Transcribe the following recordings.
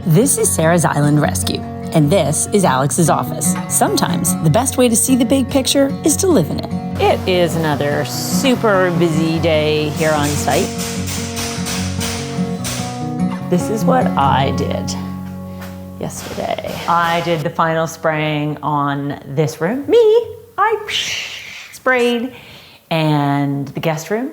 This is Sarah's Island Rescue, and this is Alex's office. Sometimes the best way to see the big picture is to live in it. It is another super busy day here on site. This is what I did yesterday. I did the final spraying on this room. I sprayed, and the guest room,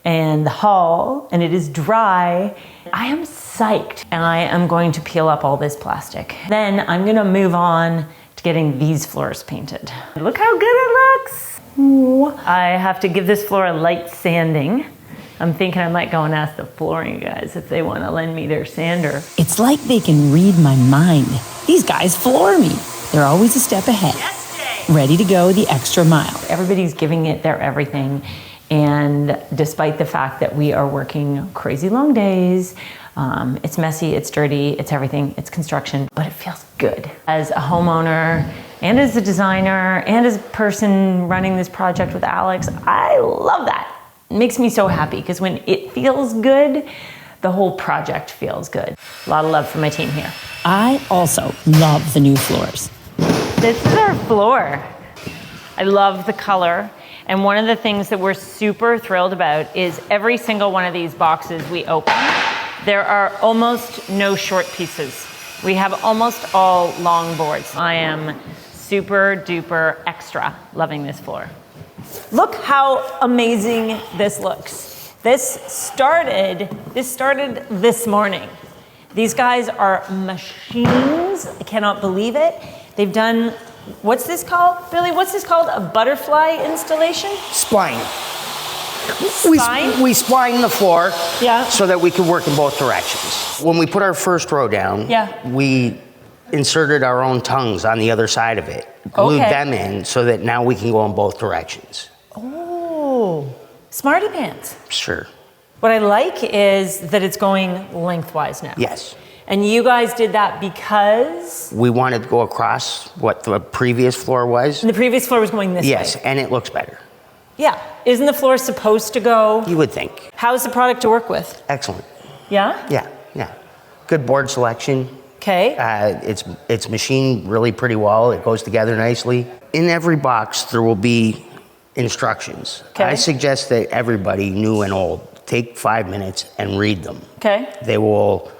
and the hall, and it is dry. I am psyched, and I am going to peel up all this plastic. Then I'm gonna move on to getting these floors painted. Look how good it looks. Ooh. I have to give this floor a light sanding. I'm thinking I might go and ask the flooring guys if they want to lend me their sander. It's like they can read my mind. These guys floor me. They're always a step ahead, ready to go the extra mile. Everybody's giving it their everything. And despite the fact that we are working crazy long days, it's messy, it's dirty, it's everything, it's construction, but it feels good. As a homeowner, and as a designer, and as a person running this project with Alex, I love that. It makes me so happy, because when it feels good, the whole project feels good. A lot of love for my team here. I also love the new floors. This is our floor. I love the color. And one of the things that we're super thrilled about is every single one of these boxes we open, there are almost no short pieces. We have almost all long boards. I am super duper extra loving this floor. Look how amazing this looks. This started this morning. These guys are machines. I cannot believe it. They've done, what's this called? Billy, what's this called? A butterfly installation? Spline. Spine? We spline the floor, Yeah. so that we can work in both directions. When we put our first row down, Yeah. we inserted our own tongues on the other side of it, glued Okay. them in so that now we can go in both directions. Oh, smarty pants. Sure. What I like is that it's going lengthwise now. Yes. And you guys did that because? We wanted to go across what the previous floor was. And the previous floor was going this way. Yes, and it looks better. Yeah. Isn't the floor supposed to go? You would think. How's the product to work with? Excellent. Yeah? Yeah. Good board selection. Okay. It's machined really pretty well. It goes together nicely. In every box, there will be instructions. Okay. I suggest that everybody, new and old, take 5 minutes and read them. Okay. They will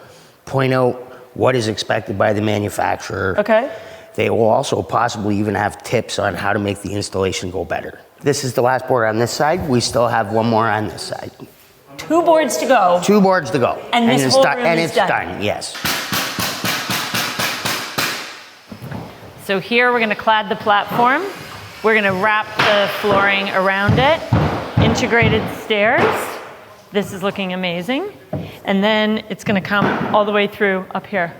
point out what is expected by the manufacturer. Okay. They will also possibly even have tips on how to make the installation go better. This is the last board on this side. We still have one more on this side. 2 boards to go. 2 boards to go. And this whole room and is it's done. done, yes. So here we're gonna clad the platform. We're gonna wrap the flooring around it. Integrated stairs. This is looking amazing. And then it's gonna come all the way through up here.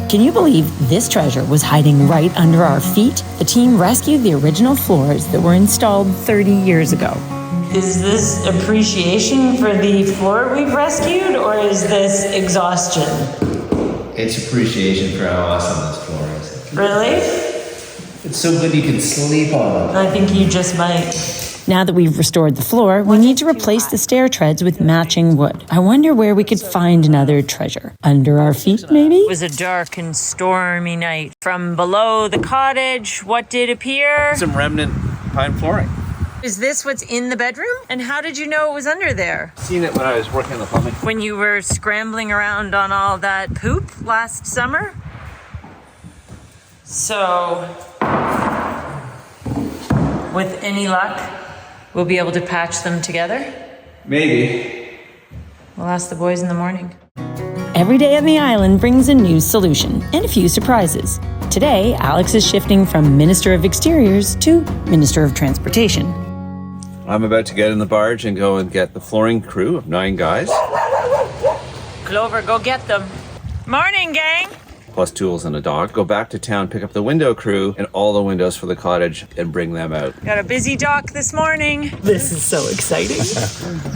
Can you believe this treasure was hiding right under our feet? The team rescued the original floors that were installed 30 years ago. Is this appreciation for the floor we've rescued, or is this exhaustion? It's appreciation for how awesome this floor is. Really? It's so good you can sleep on it. I think you just might. Now that we've restored the floor, we need to replace the stair treads with matching wood. I wonder where we could find another treasure. Under our feet, maybe? It was a dark and stormy night. From below the cottage, what did appear? Some remnant pine flooring. Is this what's in the bedroom? And how did you know it was under there? Seen it when I was working on the plumbing. When you were scrambling around on all that poop last summer? So, with any luck, we'll be able to patch them together? Maybe. We'll ask the boys in the morning. Every day on the island brings a new solution and a few surprises. Today, Alex is shifting from Minister of Exteriors to Minister of Transportation. I'm about to get in the barge and go and get the flooring crew of 9 guys. Clover, go get them. Morning, gang! Plus tools and a dog. Go back to town, pick up the window crew and all the windows for the cottage and bring them out. Got a busy dock this morning. This is so exciting.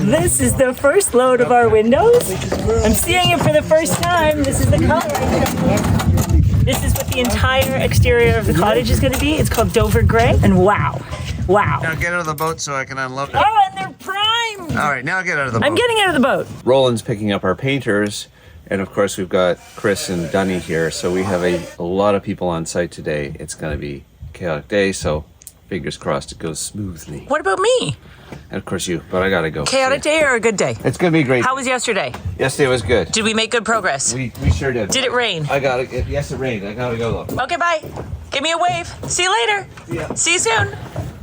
This is the first load of our windows. I'm seeing it for the first time. This is the color. This is what the entire exterior of the cottage is going to be. It's called Dover Gray. And wow. Now get out of the boat so I can unload it. Oh, and they're primed. All right, now get out of the boat. I'm getting out of the boat. Roland's picking up our painters And of course, we've got Chris and Dunny here, so we have a lot of people on site today. It's going to be a chaotic day, so fingers crossed it goes smoothly. What about me? And of course you, but I gotta go. Chaotic day or a good day? It's gonna be great. How was yesterday? Yesterday was good. Did we make good progress? We sure did. Did it rain? Yes, it rained. I gotta go though. Okay, bye. Give me a wave. See you later. Yeah. See you soon.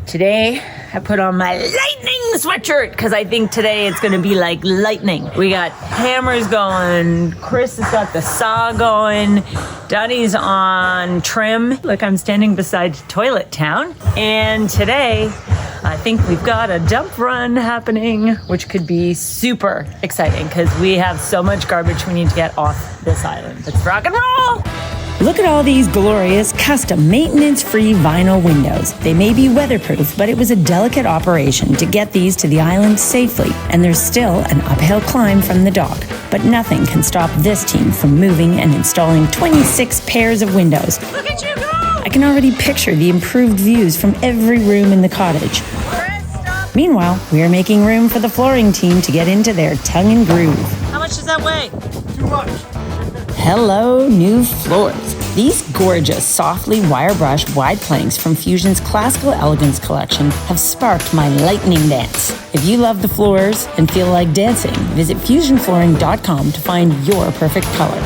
Today, I put on my lightning sweatshirt because I think today it's going to be like lightning. We got hammers going. Chris has got the saw going. Dunny's on trim. Look, I'm standing beside Toilet Town. And today, I think we've got a dump run happening, which could be super exciting because we have so much garbage we need to get off this island. Let's rock and roll! Look at all these glorious, custom, maintenance-free vinyl windows. They may be weatherproof, but it was a delicate operation to get these to the island safely, and there's still an uphill climb from the dock. But nothing can stop this team from moving and installing 26 pairs of windows. Look at you go! I can already picture the improved views from every room in the cottage. Meanwhile, we are making room for the flooring team to get into their tongue and groove. How much does that weigh? Too much. Hello, new floors. These gorgeous, softly wire-brushed wide planks from Fusion's classical Elegance collection have sparked my lightning dance. If you love the floors and feel like dancing, visit fusionflooring.com to find your perfect color.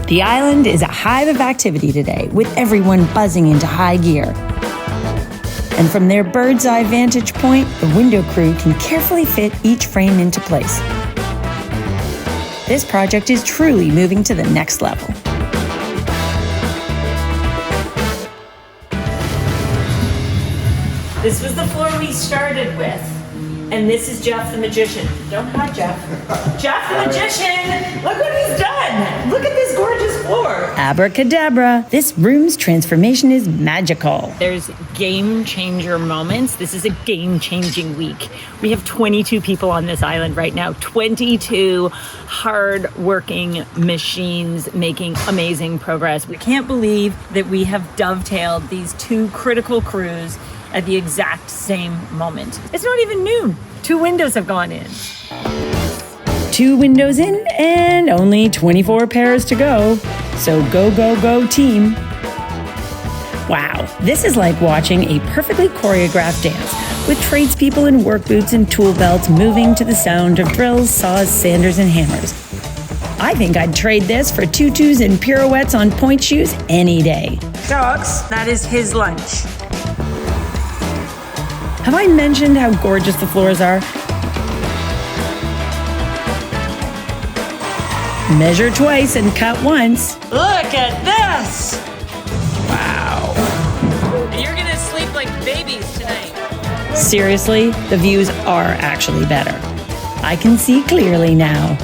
The island is a hive of activity today, with everyone buzzing into high gear. And from their bird's eye vantage point, the window crew can carefully fit each frame into place. This project is truly moving to the next level. This was the floor we started with. And this is Jeff the Magician. Don't hide, Jeff. Jeff the Magician! Look what he's done! Look at this gorgeous floor! Abracadabra! This room's transformation is magical. There's game changer moments. This is a game changing week. We have 22 people on this island right now. 22 hard working machines making amazing progress. We can't believe that we have dovetailed these two critical crews at the exact same moment. It's not even noon. 2 windows have gone in. 2 windows in and only 24 pairs to go. So go, go, go team. Wow, this is like watching a perfectly choreographed dance with tradespeople in work boots and tool belts moving to the sound of drills, saws, sanders, and hammers. I think I'd trade this for tutus and pirouettes on point shoes any day. Dogs, that is his lunch. Have I mentioned how gorgeous the floors are? Measure twice and cut once. Look at this! Wow. And you're gonna sleep like babies tonight. Seriously, the views are actually better. I can see clearly now.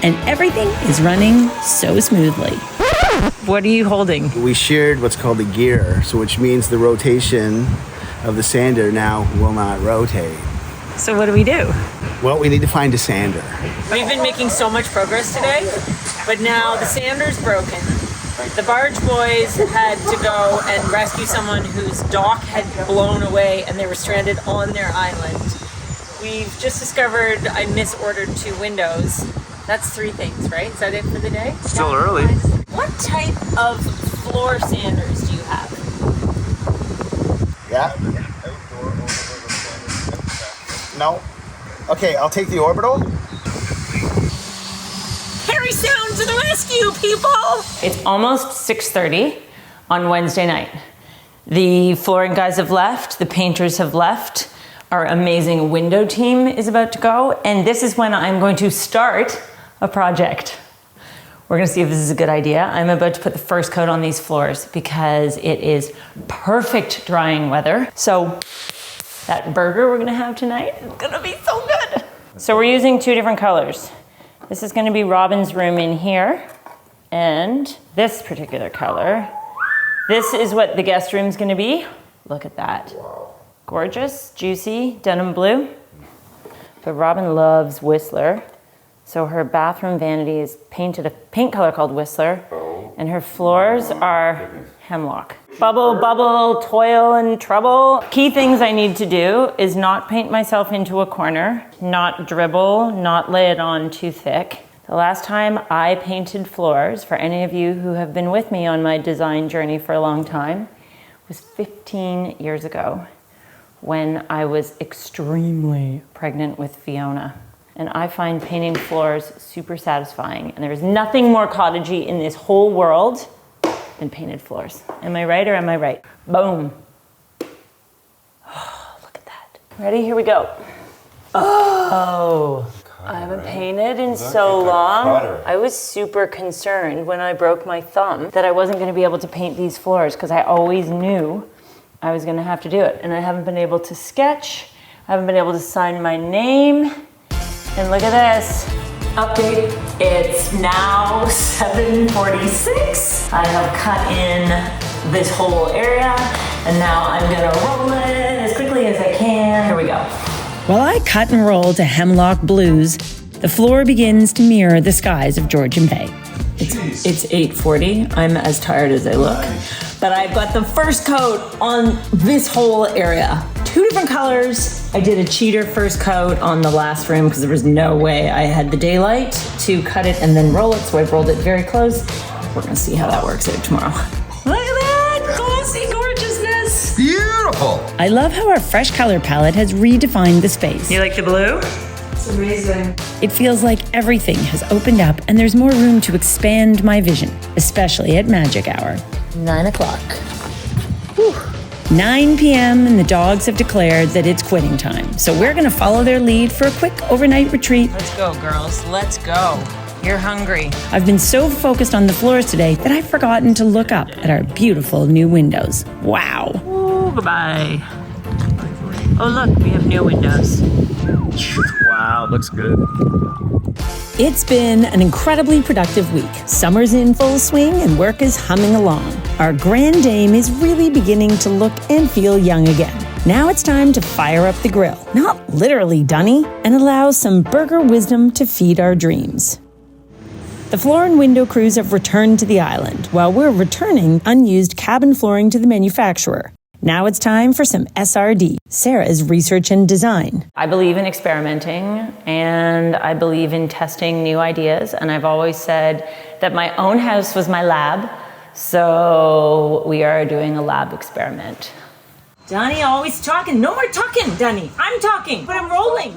And everything is running so smoothly. What are you holding? We sheared what's called a gear, so which means the rotation of the sander now will not rotate. So what do we do? Well, we need to find a sander. We've been making so much progress today, but now the sander's broken. The Barge boys had to go and rescue someone whose dock had blown away and they were stranded on their island. We've just discovered I misordered 2 windows. That's 3 things, right? Is that it for the day? Still early. What type of floor sanders do you have? Yeah? No? Okay, I'll take the orbital. Harry Sound to the rescue, people! It's almost 6:30 on Wednesday night. The flooring guys have left, the painters have left, our amazing window team is about to go, and this is when I'm going to start a project. We're gonna see if this is a good idea. I'm about to put the first coat on these floors because it is perfect drying weather. So that burger we're gonna have tonight is gonna be so good. So we're using 2 different colors. This is gonna be Robin's room in here, and this particular color. This is what the guest room's gonna be. Look at that. Gorgeous, juicy, denim blue. But Robin loves Whistler. So her bathroom vanity is painted a paint color called Whistler, and her floors are hemlock. Bubble, bubble, toil and trouble. Key things I need to do is not paint myself into a corner, not dribble, not lay it on too thick. The last time I painted floors, for any of you who have been with me on my design journey for a long time, was 15 years ago when I was extremely pregnant with Fiona. And I find painting floors super satisfying. And there's nothing more cottagey in this whole world than painted floors. Am I right or am I right? Boom. Oh, look at that. Ready? Here we go. Oh. I haven't painted in so long. I was super concerned when I broke my thumb that I wasn't going to be able to paint these floors because I always knew I was going to have to do it. And I haven't been able to sketch. I haven't been able to sign my name. And look at this. Update. It's now 7:46. I have cut in this whole area and now I'm going to roll it as quickly as I can. Here we go. While I cut and roll to Hemlock Blues, the floor begins to mirror the skies of Georgian Bay. It's 8:40. I'm as tired as I look. But I've got the first coat on this whole area. 2 different colors. I did a cheater first coat on the last room because there was no way I had the daylight to cut it and then roll it, so I rolled it very close. We're gonna see how that works out tomorrow. Look at that! Glossy gorgeousness! Beautiful. I love how our fresh color palette has redefined the space. You like the blue? It's amazing. It feels like everything has opened up and there's more room to expand my vision, especially at magic hour. 9 o'clock. 9 p.m. and the dogs have declared that it's quitting time. So we're gonna follow their lead for a quick overnight retreat. Let's go, girls. Let's go. You're hungry. I've been so focused on the floors today that I've forgotten to look up at our beautiful new windows. Wow. Ooh, goodbye. Oh, look, we have new windows. Wow, looks good. It's been an incredibly productive week. Summer's in full swing and work is humming along. Our grand dame is really beginning to look and feel young again. Now it's time to fire up the grill, not literally, Dunny, and allow some burger wisdom to feed our dreams. The floor and window crews have returned to the island, while we're returning unused cabin flooring to the manufacturer. Now it's time for some SRD, Sarah's research and design. I believe in experimenting and I believe in testing new ideas. And I've always said that my own house was my lab. So we are doing a lab experiment. Donnie always talking. No more talking, Donnie. I'm talking, but I'm rolling.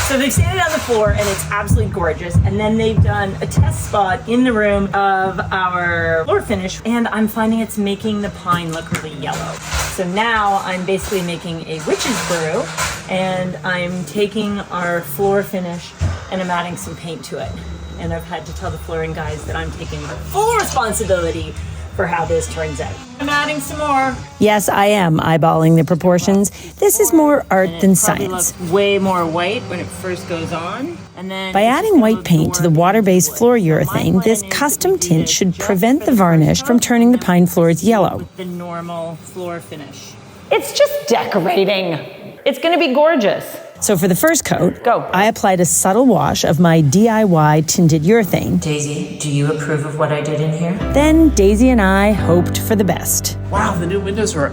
So they've sanded down the floor and it's absolutely gorgeous. And then they've done a test spot in the room of our floor finish. And I'm finding it's making the pine look really yellow. So now I'm basically making a witch's brew and I'm taking our floor finish and I'm adding some paint to it. And I've had to tell the flooring guys that I'm taking full responsibility for how this turns out. I'm adding some more. Yes, I am eyeballing the proportions. This is more art than Probably science. looks way more white when it first goes on. And then By adding white paint to the water-based floor urethane, this custom tint should prevent the varnish from turning the pine floors yellow. the normal floor finish. It's just decorating. It's gonna be gorgeous. So for the first coat, Go. I applied a subtle wash of my DIY tinted urethane. Daisy, do you approve of what I did in here? Then Daisy and I hoped for the best. Wow, the new windows are.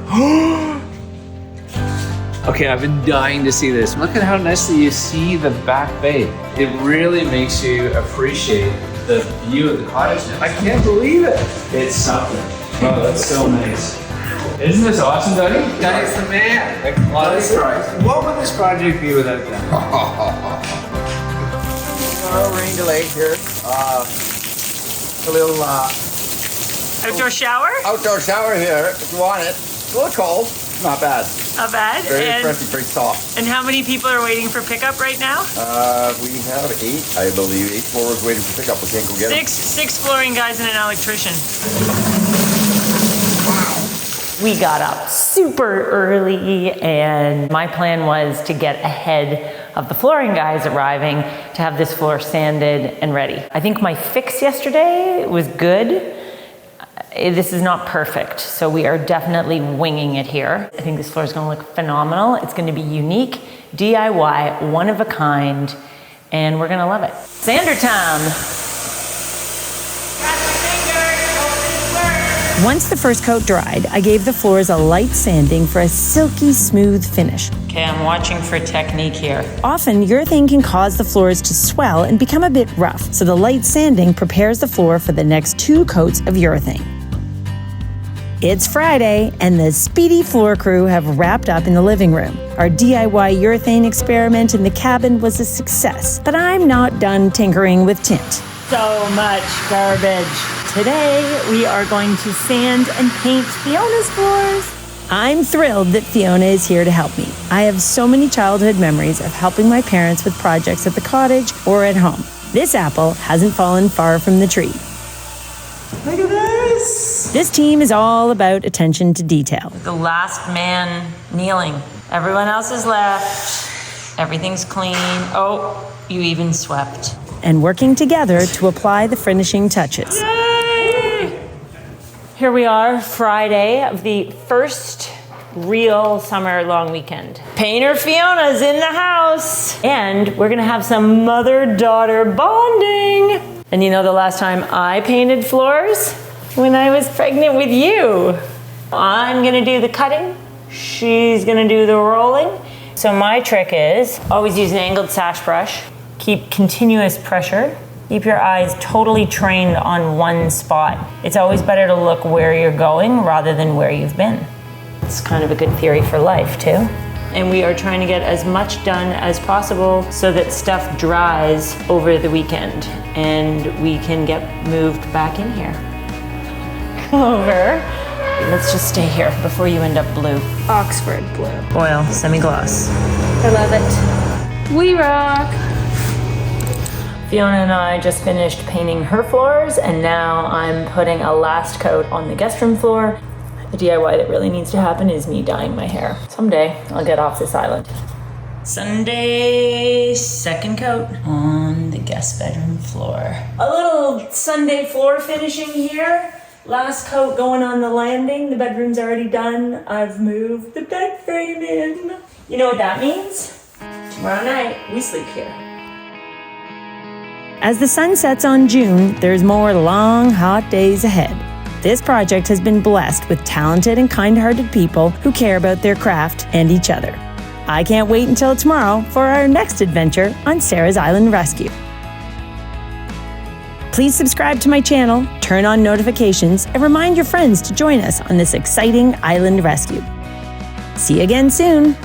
Okay, I've been dying to see this. Look at how nicely you see the back bay. It really makes you appreciate the view of the cottage now. I can't believe it. It's something. Oh, that's so nice. Isn't this awesome, Donnie? Donnie's the man. Like, honestly, what would this project be without them? Rain delay here. A little Outdoor shower? outdoor shower here if you want it. It's a little cold. Not bad. Not bad. Very And, friendly, very soft. and how many people are waiting for pickup right now? We have 8, I believe. 8 floors waiting for pickup. We can't go get them. Six flooring guys and an electrician. We got up super early and my plan was to get ahead of the flooring guys arriving to have this floor sanded and ready. I think my fix yesterday was good. This is not perfect, so we are definitely winging it here. I think this floor is gonna look phenomenal. It's gonna be unique, DIY, one of a kind, and we're gonna love it. Sander time. Once the first coat dried, I gave the floors a light sanding for a silky smooth finish. Okay, I'm watching for technique here. Often, urethane can cause the floors to swell and become a bit rough, so the light sanding prepares the floor for the next 2 coats of urethane. It's Friday, and the speedy floor crew have wrapped up in the living room. Our DIY urethane experiment in the cabin was a success, but I'm not done tinkering with tint. So much garbage. Today, we are going to sand and paint Fiona's floors. I'm thrilled that Fiona is here to help me. I have so many childhood memories of helping my parents with projects at the cottage or at home. This apple hasn't fallen far from the tree. Look at this. This team is all about attention to detail. The last man kneeling. Everyone else is left. Everything's clean. Oh, you even swept. And working together to apply the finishing touches. Yay! Here we are, Friday of the first real summer long weekend. Painter Fiona's in the house. And we're gonna have some mother-daughter bonding. And you know the last time I painted floors? When I was pregnant with you. I'm gonna do the cutting. She's gonna do the rolling. So my trick is always use an angled sash brush. Keep continuous pressure. Keep your eyes totally trained on one spot. It's always better to look where you're going rather than where you've been. It's kind of a good theory for life too. And we are trying to get as much done as possible so that stuff dries over the weekend and we can get moved back in here. Come over. Let's just stay here before you end up blue. Oxford blue. Oil, semi-gloss. I love it. We rock. Fiona and I just finished painting her floors, and now I'm putting a last coat on the guest room floor. The DIY that really needs to happen is me dyeing my hair. Someday I'll get off this island. Sunday, second coat on the guest bedroom floor. A little Sunday floor finishing here. Last coat going on the landing. The bedroom's already done. I've moved the bed frame in. You know what that means? Tomorrow night, we sleep here. As the sun sets on June, there's more long, hot days ahead. This project has been blessed with talented and kind-hearted people who care about their craft and each other. I can't wait until tomorrow for our next adventure on Sarah's Island Rescue. Please subscribe to my channel, turn on notifications, and remind your friends to join us on this exciting island rescue. See you again soon.